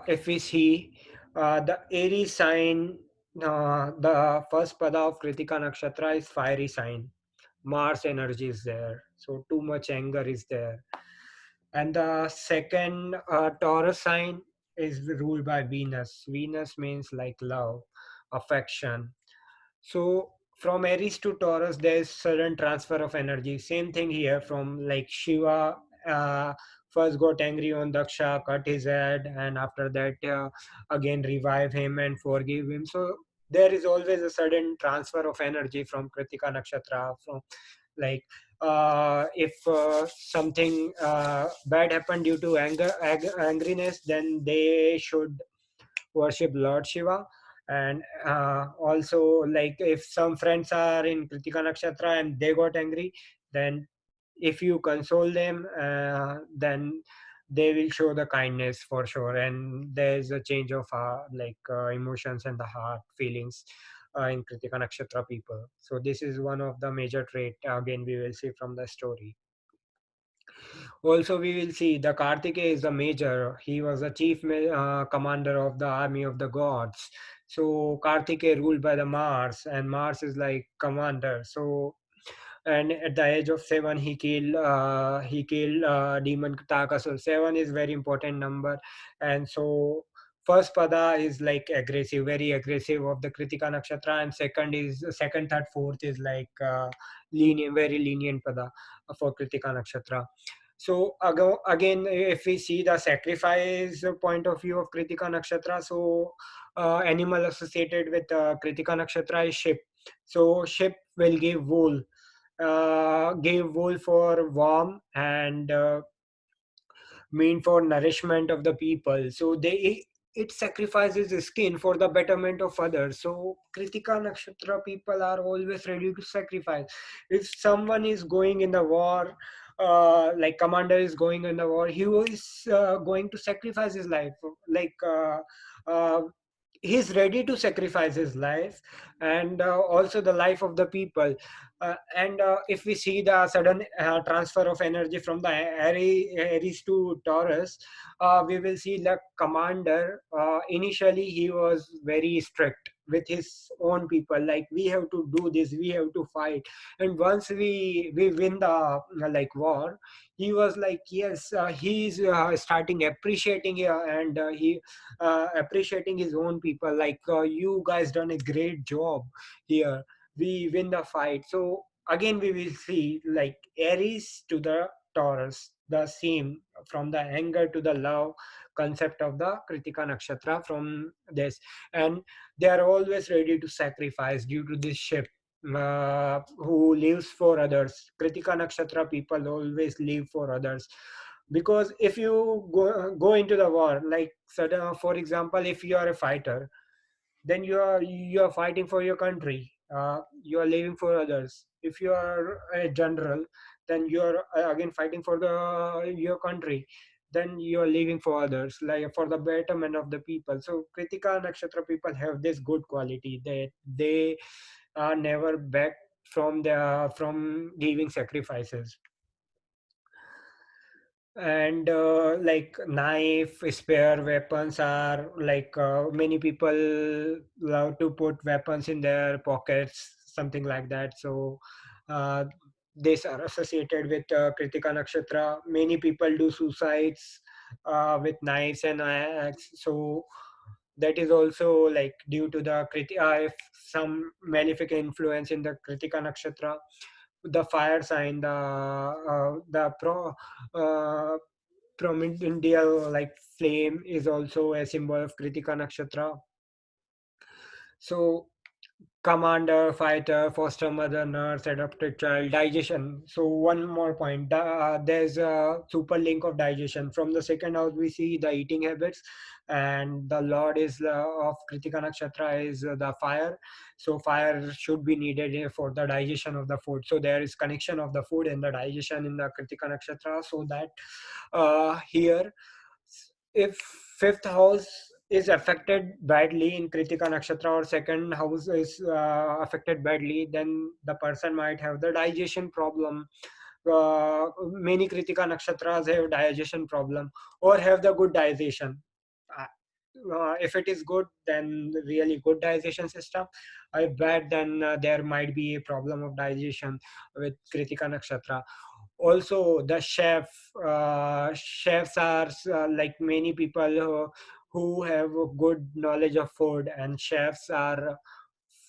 if we see the Aries sign, the first pada of Kritika Nakshatra is fiery sign. Mars energy is there, so too much anger is there. And the second Taurus sign is ruled by Venus. Venus means like love, affection. So from Aries to Taurus, there's sudden transfer of energy. Same thing here from like Shiva. Uh, First got angry on Daksha, cut his head, and after that again revive him and forgive him. So there is always a sudden transfer of energy from Kritika Nakshatra. From like if something bad happened due to angriness, then they should worship Lord Shiva. And also, like if some friends are in Kritika Nakshatra and they got angry, then if you console them, then they will show the kindness for sure. And there's a change of emotions and the heart feelings in Kritika Nakshatra people. So this is one of the major trait. Again, we will see from the story. Also, we will see the Kartikeya is the major. He was the chief commander of the army of the gods. So Kartikeya ruled by the Mars, and Mars is like commander. So and at the age of 7, he killed demon Takasur. 7 is very important number, and so first pada is like aggressive, very aggressive of the Kritika Nakshatra, and second, third, fourth is like lenient, very lenient pada for Kritika Nakshatra. So again, if we see the sacrifice point of view of Kritika Nakshatra, so animal associated with Kritika Nakshatra is sheep. So sheep will give wool for warm and mean for nourishment of the people. So it sacrifices the skin for the betterment of others. So Kritika Nakshatra people are always ready to sacrifice. If someone is going in the war, like commander is going in the war, he is going to sacrifice his life. Like uh, he's ready to sacrifice his life, and also the life of the people. And if we see the sudden transfer of energy from the Aries to Taurus, we will see the commander. Initially, he was very strict with his own people. Like, we have to do this, we have to fight. And once we win the like war, he was like, yes, he's starting appreciating and he appreciating his own people. Like, you guys done a great job here, we win the fight. So again we will see like Aries to the Taurus, the same from the anger to the love concept of the Kritika Nakshatra from this. And they are always ready to sacrifice due to this ship who lives for others. Kritika Nakshatra people always live for others, because if you go into the war, like for example, if you are a fighter, then you are fighting for your country, you are living for others. If you are a general, then you are again fighting for the your country, then you are living for others, like for the betterment of the people. So Kritika Nakshatra people have this good quality that they are never back from giving sacrifices. And like knife, spear, weapons are like many people love to put weapons in their pockets, something like that. So uh, these are associated with Kritika Nakshatra. Many people do suicides with knives and axe. So that is also like due to the if some malefic influence in the Kritika Nakshatra. The fire sign, the from India, like flame is also a symbol of Kritika Nakshatra. So commander, fighter, foster mother, nurse, adopted child, digestion. So one more point, there's a super link of digestion. From the second house we see the eating habits, and the lord is of Kritika Nakshatra is the fire. So fire should be needed for the digestion of the food. So there is connection of the food and the digestion in the Kritika Nakshatra. So that here, if fifth house is affected badly in Kritika Nakshatra, or second house is affected badly, then the person might have the digestion problem. Many Kritika Nakshatras have digestion problem or have the good digestion. Uh, if it is good, then really good digestion system. If bad, then there might be a problem of digestion with Kritika Nakshatra. Also the chefs are like many people who have a good knowledge of food, and chefs are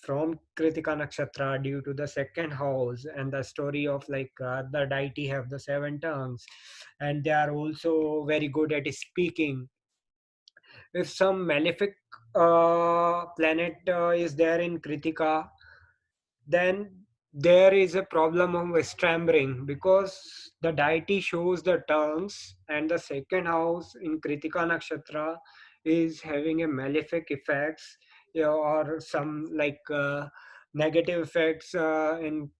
from Kritika Nakshatra due to the second house and the story of like the deity have the seven tongues, and they are also very good at speaking. If some malefic planet is there in Kritika, then there is a problem of stammering, because the deity shows the tongues, and the second house in Kritika Nakshatra is having a malefic effects, or some like negative effects in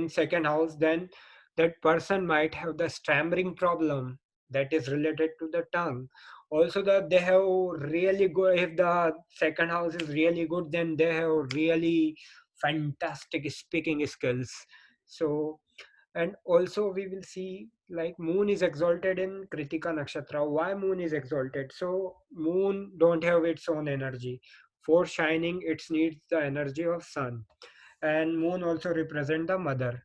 second house. Then that person might have the stammering problem that is related to the tongue. Also that they have really good, if the second house is really good, then they have really fantastic speaking skills. So, and also we will see like moon is exalted in Kritika Nakshatra. Why moon is exalted? So moon don't have its own energy. For shining it needs the energy of sun. And moon also represent the mother,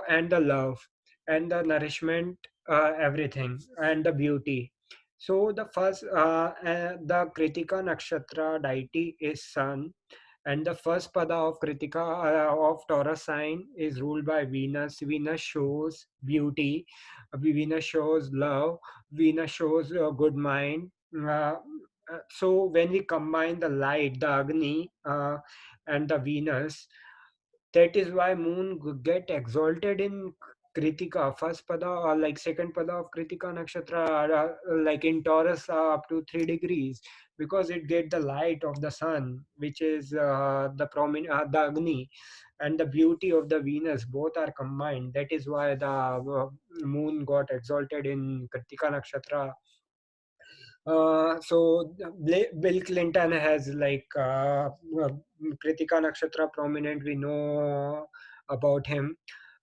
and the love and the nourishment, everything, and the beauty. So the Kritika Nakshatra deity is sun, and the first pada of Kritika of Taurus sign is ruled by Venus. Venus shows beauty, Venus shows love, Venus shows a good mind. So when we combine the light, the Agni, and the Venus, that is why moon get exalted in Kritika. First pada or like second pada of Kritika Nakshatra are, like in Taurus up to 3 degrees, because it get the light of the sun, which is the Agni, and the beauty of the Venus. Both are combined. That is why the moon got exalted in Kritika Nakshatra. Bill Clinton has like Kritika Nakshatra prominent. We know about him.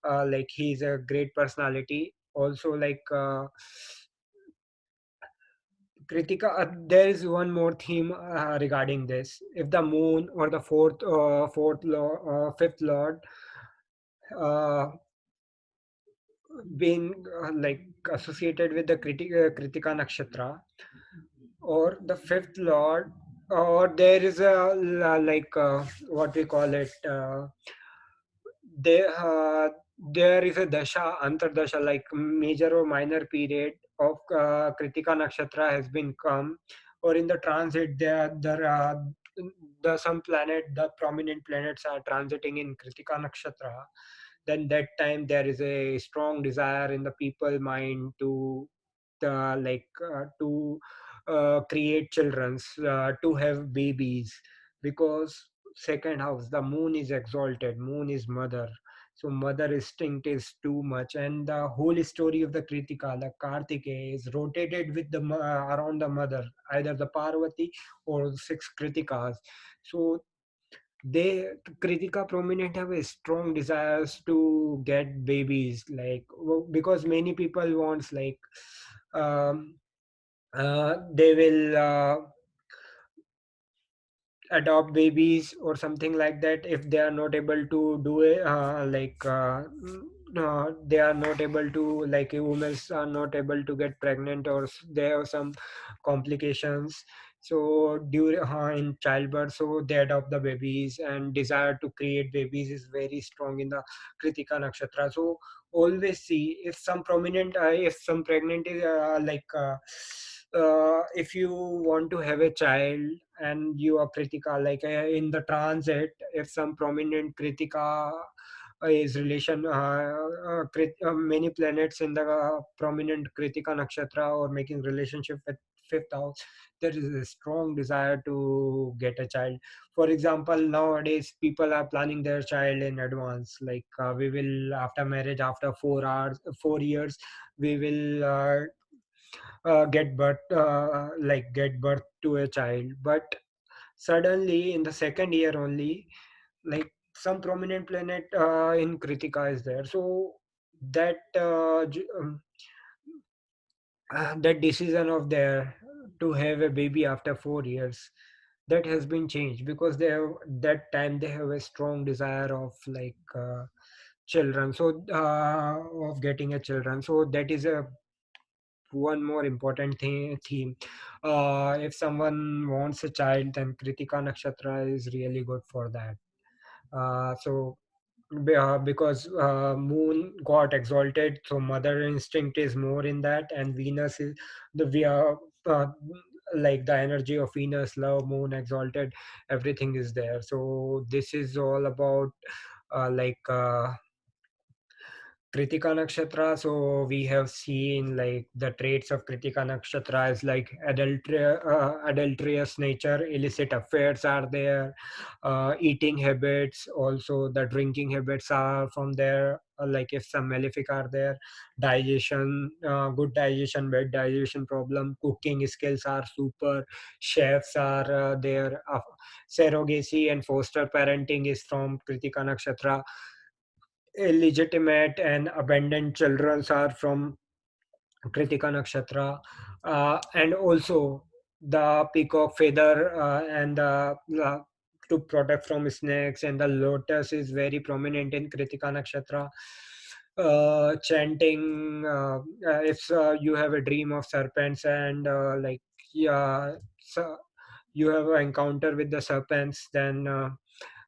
Like he's a great personality. Also, like Kritika, there is one more theme regarding this. If the moon or the fifth lord uh, being like associated with the Kritika Nakshatra, or the fifth lord, or there is a like what we call it, there there is a dasha antardasha, like major or minor period of Kritika Nakshatra has been come, or in the transit the some planet, the prominent planets are transiting in Kritika Nakshatra. Then that time there is a strong desire in the people mind to to create childrens, to have babies, because second house, the moon is exalted, moon is mother, so mother instinct is too much. And the whole story of the Kritika, the Kartikeya, is rotated with the around the mother, either the Parvati or six Kritikas. So they, Kritika prominent, have a strong desires to get babies, like because many people wants like um, they will adopt babies or something like that if they are not able to do it, they are not able to, like women are not able to get pregnant, or they have some complications. So during in childbirth, so they adopt the babies, and desire to create babies is very strong in the Kritika Nakshatra. So always see if some prominent, if some pregnant is if you want to have a child and you are Kritika, like in the transit, if some prominent Kritika is relation, many planets in the prominent Kritika Nakshatra or making relationship with fifth house, there is a strong desire to get a child. For example, nowadays people are planning their child in advance, like we will after marriage, after 4 years, we will get birth to a child. But suddenly in the second year only, like some prominent planet in Kritika is there, so that that decision of their to have a baby after 4 years, that has been changed, because they have, that time they have a strong desire of like children, so of getting a children. So that is a one more important theme. If someone wants a child, then Kritika Nakshatra is really good for that. Because moon got exalted, so mother instinct is more in that, and Venus is the we are like the energy of Venus, love, moon exalted, everything is there. So this is all about like Kritika Nakshatra. So we have seen like the traits of Kritika Nakshatra is like adulterous nature, illicit affairs are there, eating habits, also the drinking habits are from there. Like if some malefic are there, digestion, good digestion, bad digestion problem, cooking skills are super, chefs are there. Surrogacy and foster parenting is from Kritika Nakshatra. Illegitimate and abandoned children are from Kritika Nakshatra, and also the peacock feather and to protect from snakes, and the lotus is very prominent in Kritika Nakshatra. Chanting, if you have a dream of serpents and yeah, so you have an encounter with the serpents, then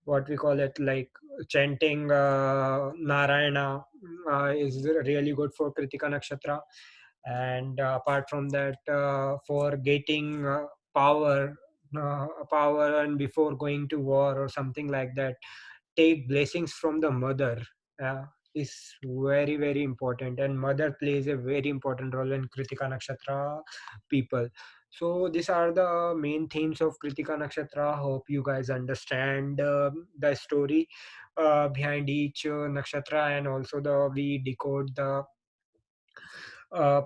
what we call it, like chanting Narayana is really good for Kritika Nakshatra. And apart from that, for getting power and before going to war or something like that, take blessings from the mother uh, is very very important, and mother plays a very important role in Kritika Nakshatra people. So these are the main themes of Kritika Nakshatra. Hope you guys understand the story behind each nakshatra, and also the we decode the uh,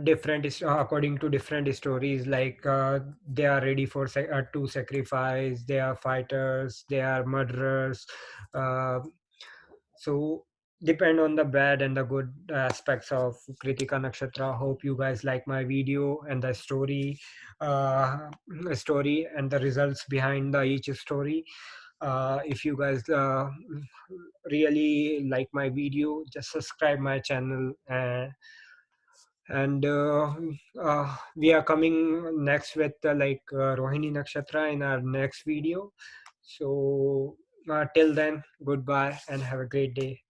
different according to different stories, like they are ready for to sacrifice, they are fighters, they are murderers. uh, so depend on the bad and the good aspects of Kritika Nakshatra. Hope you guys like my video and the uh, story and the results behind the each story. If you guys really like my video, just subscribe my channel. And we are coming next with Rohini Nakshatra in our next video. So till then, goodbye and have a great day.